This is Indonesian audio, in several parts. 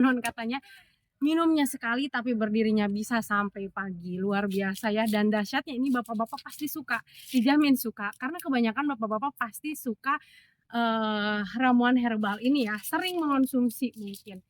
non katanya minumnya sekali tapi berdirinya bisa sampai pagi. Luar biasa ya, dan dahsyatnya ini bapak-bapak pasti suka, dijamin suka. Karena kebanyakan bapak-bapak pasti suka ramuan herbal ini ya, sering mengonsumsi mungkin.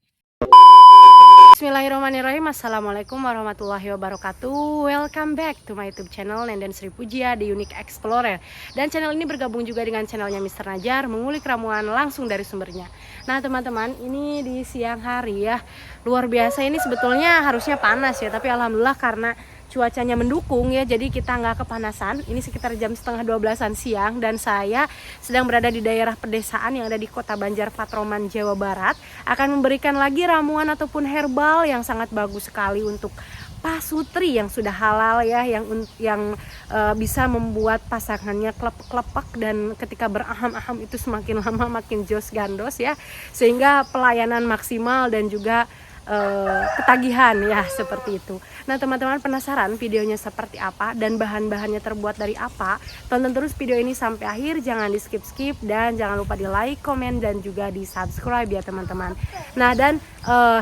Bismillahirrahmanirrahim. Assalamualaikum warahmatullahi wabarakatuh. Welcome back to my YouTube channel Nenden Sri Pujia, The Unique Explorer. Dan channel ini bergabung juga dengan channelnya Mr. Najar, mengulik ramuan langsung dari sumbernya. Nah teman-teman, ini di siang hari ya, luar biasa. Ini sebetulnya harusnya panas ya, tapi alhamdulillah karena cuacanya mendukung ya, jadi kita nggak kepanasan. Ini sekitar jam setengah 12-an siang dan saya sedang berada di daerah pedesaan yang ada di Kota Banjar Patroman, Jawa Barat. Akan memberikan lagi ramuan ataupun herbal yang sangat bagus sekali untuk pasutri yang sudah halal ya, yang bisa membuat pasangannya klepek-klepek, dan ketika beraham-aham itu semakin lama makin jos gandos ya, sehingga pelayanan maksimal dan juga ketagihan ya, seperti itu. Nah teman-teman, penasaran videonya seperti apa dan bahan-bahannya terbuat dari apa? Tonton terus video ini sampai akhir, jangan di skip-skip, dan jangan lupa di like, komen, dan juga di subscribe ya teman-teman. Nah dan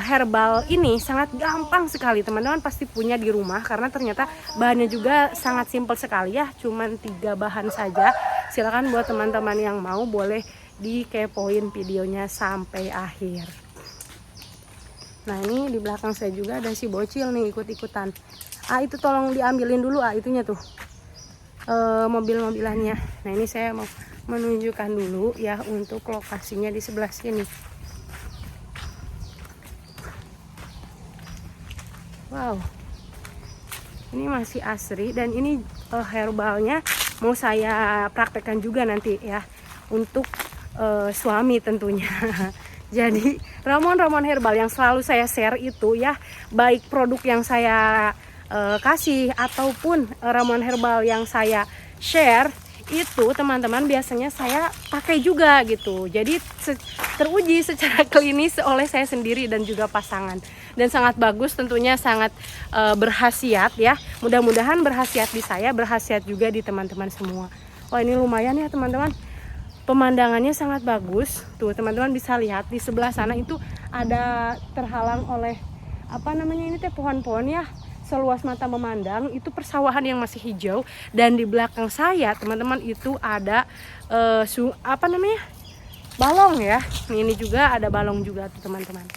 herbal ini sangat gampang sekali, teman-teman pasti punya di rumah karena ternyata bahannya juga sangat simpel sekali ya, cuman 3 bahan saja. Silakan buat teman-teman yang mau boleh dikepoin videonya sampai akhir. Nah ini di belakang saya juga ada si bocil nih ikut-ikutan. Itu tolong diambilin dulu itunya tuh, mobil-mobilannya. Nah ini saya mau menunjukkan dulu ya untuk lokasinya di sebelah sini. Wow, ini masih asri, dan ini herbalnya mau saya praktekkan juga nanti ya untuk suami tentunya. Jadi ramuan-ramuan herbal yang selalu saya share itu ya, baik produk yang saya kasih ataupun ramuan herbal yang saya share itu teman-teman biasanya saya pakai juga gitu. Jadi teruji secara klinis oleh saya sendiri dan juga pasangan, dan sangat bagus tentunya, sangat berkhasiat ya. Mudah-mudahan berkhasiat di saya, berkhasiat juga di teman-teman semua. Wah ini lumayan ya teman-teman, pemandangannya sangat bagus. Tuh teman-teman bisa lihat di sebelah sana itu ada terhalang oleh apa namanya ini teh, pohon-pohon ya, seluas mata memandang itu persawahan yang masih hijau. Dan di belakang saya teman-teman itu ada apa namanya, balong ya. Ini juga ada balong juga tuh teman-teman.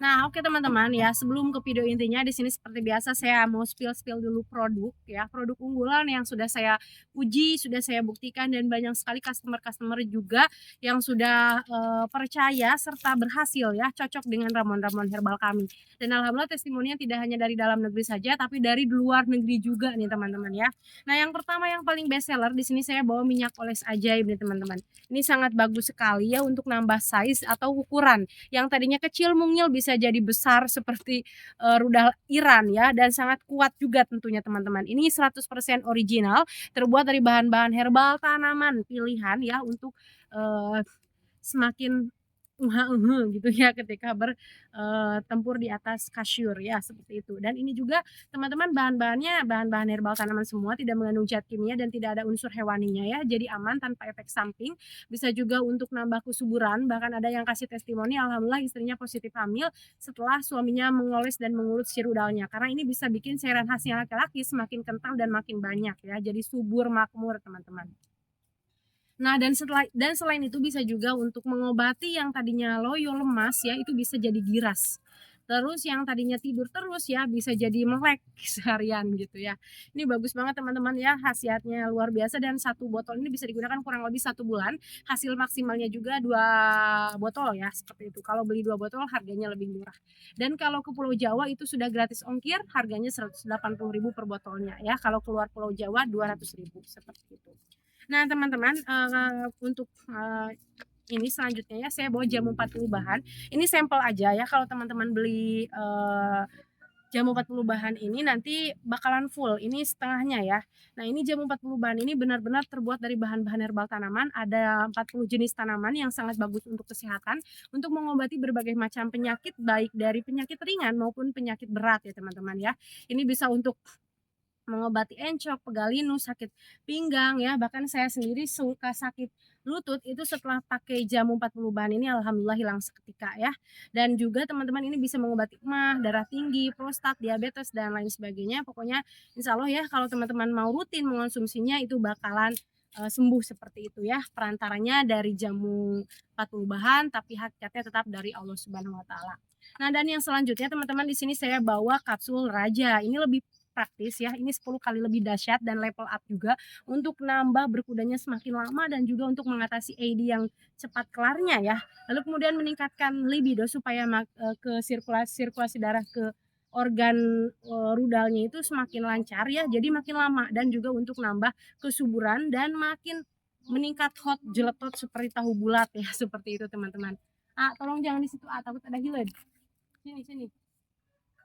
Nah, oke teman-teman ya, sebelum ke video intinya, di sini seperti biasa saya mau spill dulu produk ya, produk unggulan yang sudah saya uji, sudah saya buktikan, dan banyak sekali customer-customer juga yang sudah percaya serta berhasil ya, cocok dengan ramuan-ramuan herbal kami. Dan alhamdulillah testimoninya tidak hanya dari dalam negeri saja, tapi dari luar negeri juga nih teman-teman ya. Nah, yang pertama yang paling best seller di sini saya bawa minyak oles ajaib nih teman-teman. Ini sangat bagus sekali ya untuk nambah size atau ukuran. Yang tadinya kecil mungil bisa jadi besar seperti rudal Iran ya, dan sangat kuat juga tentunya teman-teman. Ini 100% original, terbuat dari bahan-bahan herbal tanaman pilihan ya, untuk semakin gitu ya ketika bertempur di atas kasur ya, seperti itu. Dan ini juga teman-teman bahan-bahannya bahan-bahan herbal tanaman semua, tidak mengandung zat kimia dan tidak ada unsur hewaninya ya, jadi aman tanpa efek samping. Bisa juga untuk nambah kesuburan, bahkan ada yang kasih testimoni alhamdulillah istrinya positif hamil setelah suaminya mengoles dan mengurut si rudalnya, karena ini bisa bikin cairan khasnya laki-laki semakin kental dan makin banyak ya, jadi subur makmur teman-teman. Nah, dan selain itu bisa juga untuk mengobati yang tadinya loyo lemas ya, itu bisa jadi giras. Terus yang tadinya tidur terus ya bisa jadi melek seharian gitu ya. Ini bagus banget teman-teman ya, khasiatnya luar biasa dan satu botol ini bisa digunakan kurang lebih 1 bulan. Hasil maksimalnya juga 2 botol ya seperti itu. Kalau beli 2 botol harganya lebih murah. Dan kalau ke Pulau Jawa itu sudah gratis ongkir, harganya 180.000 per botolnya ya. Kalau keluar Pulau Jawa 200.000 seperti itu. Nah teman-teman, untuk ini selanjutnya ya saya bawa jamu 40 bahan. Ini sampel aja ya, kalau teman-teman beli jamu 40 bahan ini nanti bakalan full, ini setengahnya ya. Nah ini jamu 40 bahan ini benar-benar terbuat dari bahan-bahan herbal tanaman, ada 40 jenis tanaman yang sangat bagus untuk kesehatan, untuk mengobati berbagai macam penyakit, baik dari penyakit ringan maupun penyakit berat ya teman-teman ya. Ini bisa untuk mengobati encok, pegalinu, sakit pinggang ya, bahkan saya sendiri suka sakit lutut itu setelah pakai jamu 40 bahan ini alhamdulillah hilang seketika ya. Dan juga teman-teman ini bisa mengobati emah, darah tinggi, prostat, diabetes dan lain sebagainya. Pokoknya insya Allah ya kalau teman-teman mau rutin mengonsumsinya itu bakalan sembuh seperti itu ya. Perantaranya dari jamu 40 bahan tapi hakikatnya tetap dari Allah Subhanahu wa taala. Nah, dan yang selanjutnya teman-teman di sini saya bawa kapsul Raja. Ini lebih praktis ya, ini 10 kali lebih dahsyat dan level up juga untuk nambah berkudanya semakin lama dan juga untuk mengatasi AD yang cepat kelarnya ya. Lalu kemudian meningkatkan libido supaya ke sirkulasi darah ke organ rudalnya itu semakin lancar ya, jadi makin lama dan juga untuk nambah kesuburan dan makin meningkat hot jeletot seperti tahu bulat ya seperti itu teman-teman. Tolong jangan di situ takut ada hilen. Sini.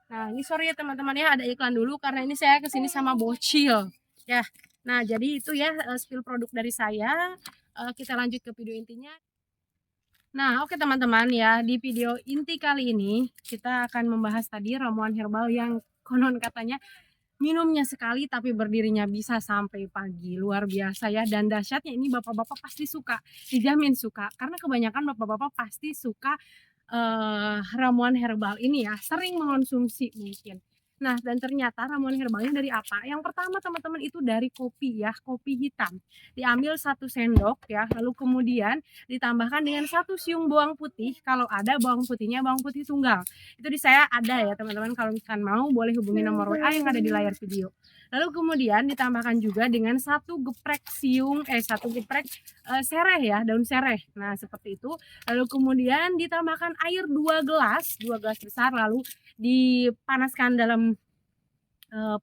Nah, ini sorry ya teman-teman ya ada iklan dulu karena ini saya kesini sama bocil ya. Nah, jadi itu ya spill produk dari saya. Kita lanjut ke video intinya. Nah, oke teman-teman ya, di video inti kali ini kita akan membahas tadi ramuan herbal yang konon katanya minumnya sekali tapi berdirinya bisa sampai pagi. Luar biasa ya, dan dahsyatnya ini bapak-bapak pasti suka, dijamin suka. Karena kebanyakan bapak-bapak pasti suka ramuan herbal ini ya, sering mengonsumsi mungkin. Nah, dan ternyata ramuan herbalnya dari apa? Yang pertama teman-teman itu dari kopi ya, kopi hitam. Diambil 1 sendok ya, lalu kemudian ditambahkan dengan 1 siung bawang putih. Kalau ada bawang putihnya bawang putih tunggal. Itu di saya ada ya teman-teman, kalau misalkan mau boleh hubungi nomor WA yang ada di layar video. Lalu kemudian ditambahkan juga dengan 1 geprek sereh ya, daun sereh. Nah, seperti itu. Lalu kemudian ditambahkan air 2 gelas besar, lalu dipanaskan dalam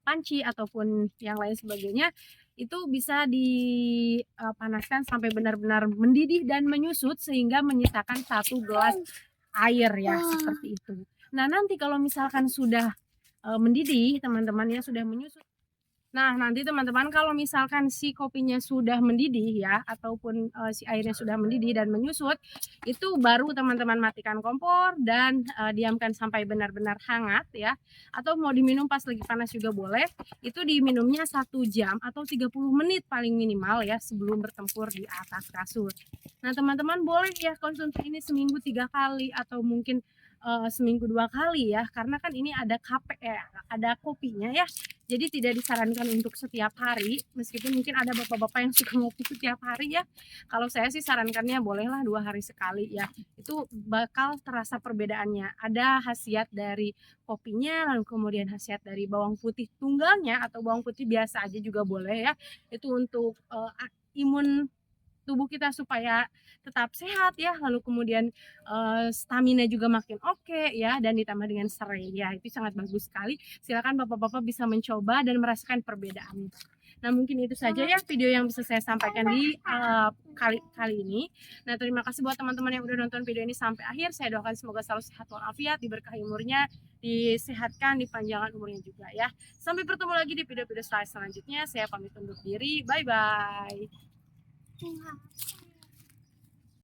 panci ataupun yang lain sebagainya. Itu bisa dipanaskan sampai benar-benar mendidih dan menyusut sehingga menyisakan 1 gelas air ya, seperti itu. Nah, nanti kalau misalkan sudah mendidih teman-teman ya, sudah menyusut. Nah, nanti teman-teman kalau misalkan si kopinya sudah mendidih ya, ataupun si airnya sudah mendidih dan menyusut, itu baru teman-teman matikan kompor dan diamkan sampai benar-benar hangat ya. Atau mau diminum pas lagi panas juga boleh. Itu diminumnya 1 jam atau 30 menit paling minimal ya sebelum bertempur di atas kasur. Nah, teman-teman boleh ya konsumsi ini seminggu 3 kali atau mungkin seminggu 2 kali ya, karena kan ini ada ada kopinya ya. Jadi tidak disarankan untuk setiap hari, meskipun mungkin ada bapak-bapak yang suka ngopi setiap hari ya. Kalau saya sih sarankannya bolehlah 2 hari sekali ya. Itu bakal terasa perbedaannya. Ada khasiat dari kopinya, lalu kemudian khasiat dari bawang putih tunggalnya atau bawang putih biasa aja juga boleh ya. Itu untuk imun tubuh kita supaya tetap sehat ya, lalu kemudian stamina juga makin oke ya, dan ditambah dengan serai ya, itu sangat bagus sekali. Silakan bapak-bapak bisa mencoba dan merasakan perbedaan. Nah, mungkin itu saja ya video yang bisa saya sampaikan di kali ini. Nah, terima kasih buat teman-teman yang udah nonton video ini sampai akhir. Saya doakan semoga selalu sehat walafiat, diberkahi umurnya, disehatkan, dipanjangkan umurnya juga ya. Sampai bertemu lagi di video-video selanjutnya. Saya pamit undur diri. Bye bye.